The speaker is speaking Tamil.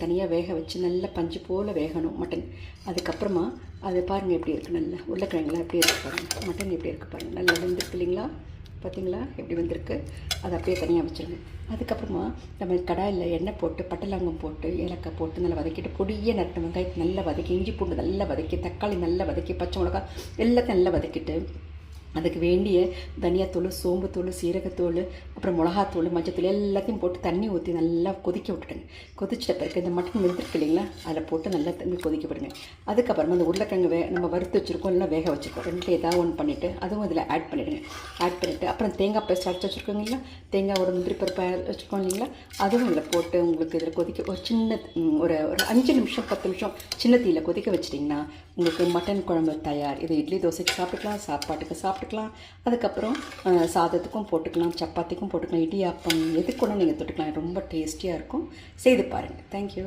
தனியாக வேக வச்சு நல்லா பஞ்சு போல் வேகணும் மட்டன். அதுக்கப்புறமா அது பாருங்கள் எப்படி இருக்குது, நல்லா உருளைக்கிழங்குலாம் எப்படி இருக்குது பாருங்கள், மட்டன் எப்படி இருக்குது பாருங்கள், நல்லா வெந்திருக்கு இல்லைங்களா, பார்த்தீங்களா எப்படி வந்திருக்கு. அதை அப்படியே தனியாக வச்சுருங்க. அதுக்கப்புறமா நம்ம கடாயில் எண்ணெய் போட்டு பட்டை லவங்கம் போட்டு ஏலக்காய் போட்டு நல்லா வதக்கிட்டு பொடியை நட்டு வெங்காயத்தை நல்லா வதக்கி, இஞ்சி பூண்டு நல்லா வதக்கி, தக்காளி நல்லா வதக்கி, பச்சை மிளகாய் எல்லாத்தையும் நல்லா வதக்கிட்டு அதுக்கு வேண்டிய தனியாத்தூள், சோம்புத்தூள், சீரகத்தூள், அப்புறம் மிளகாத்தூள், மஞ்சத்தூள் எல்லாத்தையும் போட்டு தண்ணி ஊற்றி நல்லா கொதிக்க விட்டுடுங்க. கொதிச்சிட்ட பிறகு இந்த மட்டன் வெந்திருக்கு இல்லைங்களா, அதில் போட்டு நல்லா தண்ணி கொதிக்க விடுங்க. அதுக்கப்புறமா அந்த உருளைக்கிழங்கு நம்ம வறுத்து வச்சுருக்கோம், இல்லை வேக வச்சுருக்கோம், ரெண்டு ஏதாவது ஒன்று பண்ணிவிட்டு அதுவும் இதில் ஆட் பண்ணிவிடுங்க. ஆட் பண்ணிவிட்டு அப்புறம் தேங்காய் பேஸ்ட் அரைச்சி வச்சுருக்கோங்க இல்லைங்களா, தேங்காய் ஒரு முந்திரி பருப்பு வச்சுருக்கோம் இல்லைங்களா, அதுவும் இதில் போட்டு உங்களுக்கு இதில் கொதிக்க ஒரு சின்ன ஒரு 5 நிமிஷம் 10 நிமிஷம் சின்ன தீயில் கொதிக்க வச்சிட்டிங்கன்னா உங்களுக்கு மட்டன் குழம்பு தயார். இது இட்லி தோசைக்கு சாப்பிட்டுக்கலாம், சாப்பாட்டுக்கு சாப்பிட்டுக்கலாம், அதுக்கப்புறம் சாதத்துக்கும் போட்டுக்கலாம், சப்பாத்திக்கும் போட்டுக்கலாம், இடியாப்பம் எதுக்கு கூட நீங்கள் தொட்டுக்கலாம். ரொம்ப டேஸ்டியாக இருக்கும். செய்து பாருங்கள். தேங்க்யூ.